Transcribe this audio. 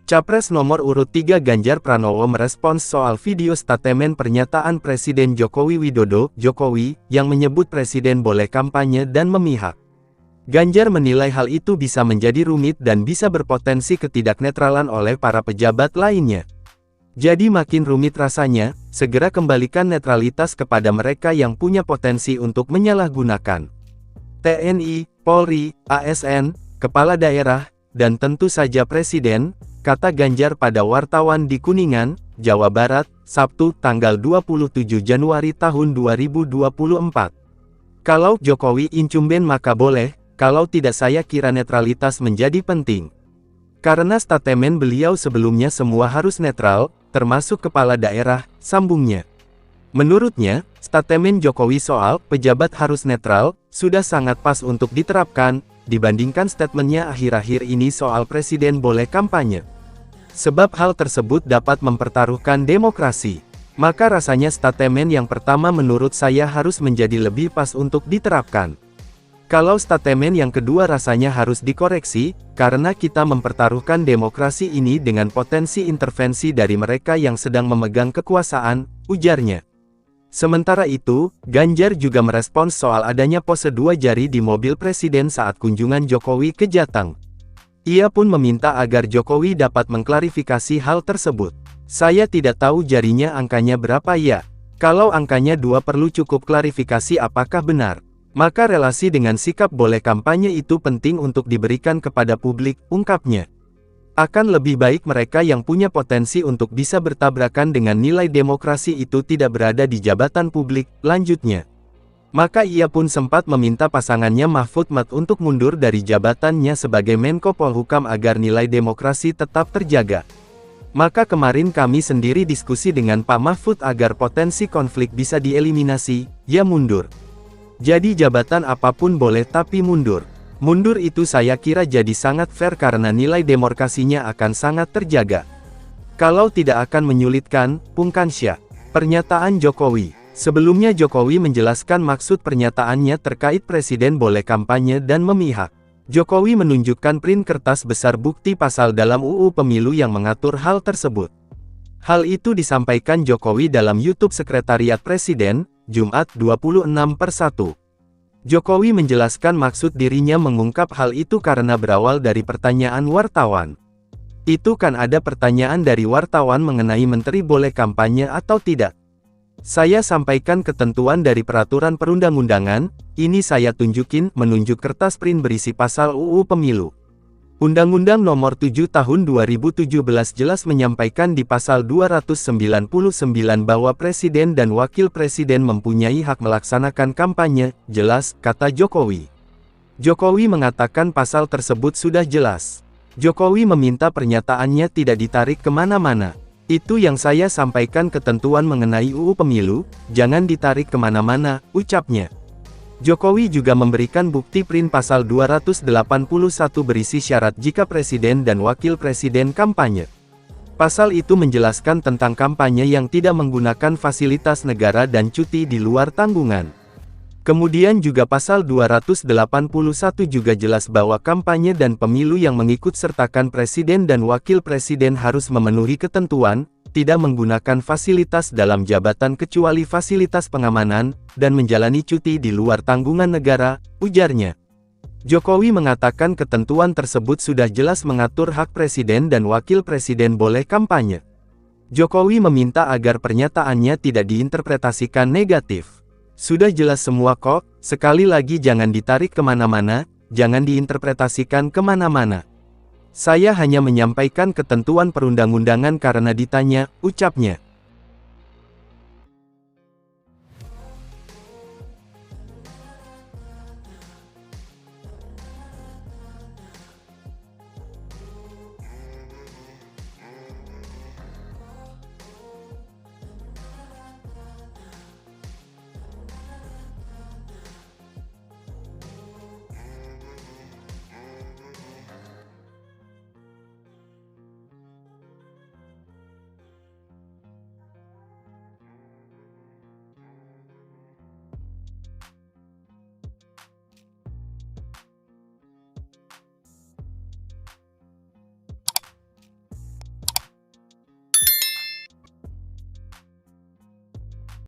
Capres nomor urut 3 Ganjar Pranowo merespons soal video statement pernyataan Presiden Joko Widodo, Jokowi, yang menyebut Presiden boleh kampanye dan memihak. Ganjar menilai hal itu bisa menjadi rumit dan bisa berpotensi ketidaknetralan oleh para pejabat lainnya. Jadi makin rumit rasanya, segera kembalikan netralitas kepada mereka yang punya potensi untuk menyalahgunakan. TNI, Polri, ASN, kepala daerah, dan tentu saja Presiden, kata Ganjar pada wartawan di Kuningan, Jawa Barat, Sabtu, tanggal 27 Januari tahun 2024. Kalau Jokowi incumben maka boleh, kalau tidak saya kira netralitas menjadi penting. Karena statement beliau sebelumnya semua harus netral, termasuk kepala daerah, sambungnya. Menurutnya, statement Jokowi soal pejabat harus netral, sudah sangat pas untuk diterapkan, dibandingkan statementnya akhir-akhir ini soal presiden boleh kampanye. Sebab hal tersebut dapat mempertaruhkan demokrasi. Maka rasanya statement yang pertama menurut saya harus menjadi lebih pas untuk diterapkan. Kalau statement yang kedua rasanya harus dikoreksi, karena kita mempertaruhkan demokrasi ini dengan potensi intervensi dari mereka yang sedang memegang kekuasaan, ujarnya. Sementara itu, Ganjar juga merespons soal adanya pose dua jari di mobil presiden saat kunjungan Jokowi ke Jateng. Ia pun meminta agar Jokowi dapat mengklarifikasi hal tersebut. Saya tidak tahu jarinya angkanya berapa ya. Kalau angkanya 2 perlu cukup klarifikasi apakah benar. Maka relasi dengan sikap boleh kampanye itu penting untuk diberikan kepada publik, ungkapnya. Akan lebih baik mereka yang punya potensi untuk bisa bertabrakan dengan nilai demokrasi itu tidak berada di jabatan publik, lanjutnya. Maka ia pun sempat meminta pasangannya Mahfud MD untuk mundur dari jabatannya sebagai Menko Polhukam agar nilai demokrasi tetap terjaga. Maka kemarin kami sendiri diskusi dengan Pak Mahfud agar potensi konflik bisa dieliminasi, ya mundur. Jadi jabatan apapun boleh tapi mundur. Mundur itu saya kira jadi sangat fair karena nilai demokrasinya akan sangat terjaga. Kalau tidak akan menyulitkan, pungkasnya. Pernyataan Jokowi. Sebelumnya Jokowi menjelaskan maksud pernyataannya terkait presiden boleh kampanye dan memihak. Jokowi menunjukkan print kertas besar bukti pasal dalam UU Pemilu yang mengatur hal tersebut. Hal itu disampaikan Jokowi dalam YouTube Sekretariat Presiden, Jumat 26/1. Jokowi menjelaskan maksud dirinya mengungkap hal itu karena berawal dari pertanyaan wartawan. Itu kan ada pertanyaan dari wartawan mengenai menteri boleh kampanye atau tidak. Saya sampaikan ketentuan dari peraturan perundang-undangan, ini saya tunjukin, menunjuk kertas print berisi pasal UU Pemilu. Undang-Undang Nomor 7 Tahun 2017 jelas menyampaikan di pasal 299 bahwa Presiden dan Wakil Presiden mempunyai hak melaksanakan kampanye, jelas, kata Jokowi. Jokowi mengatakan pasal tersebut sudah jelas. Jokowi meminta pernyataannya tidak ditarik kemana-mana. Itu yang saya sampaikan ketentuan mengenai UU Pemilu, jangan ditarik kemana-mana, ucapnya. Jokowi juga memberikan bukti print pasal 281 berisi syarat jika presiden dan wakil presiden kampanye. Pasal itu menjelaskan tentang kampanye yang tidak menggunakan fasilitas negara dan cuti di luar tanggungan. Kemudian juga pasal 281 juga jelas bahwa kampanye dan pemilu yang mengikut sertakan presiden dan wakil presiden harus memenuhi ketentuan, tidak menggunakan fasilitas dalam jabatan kecuali fasilitas pengamanan, dan menjalani cuti di luar tanggungan negara, ujarnya. Jokowi mengatakan ketentuan tersebut sudah jelas mengatur hak presiden dan wakil presiden boleh kampanye. Jokowi meminta agar pernyataannya tidak diinterpretasikan negatif. Sudah jelas semua kok, sekali lagi jangan ditarik kemana-mana, jangan diinterpretasikan kemana-mana. Saya hanya menyampaikan ketentuan perundang-undangan karena ditanya, ucapnya.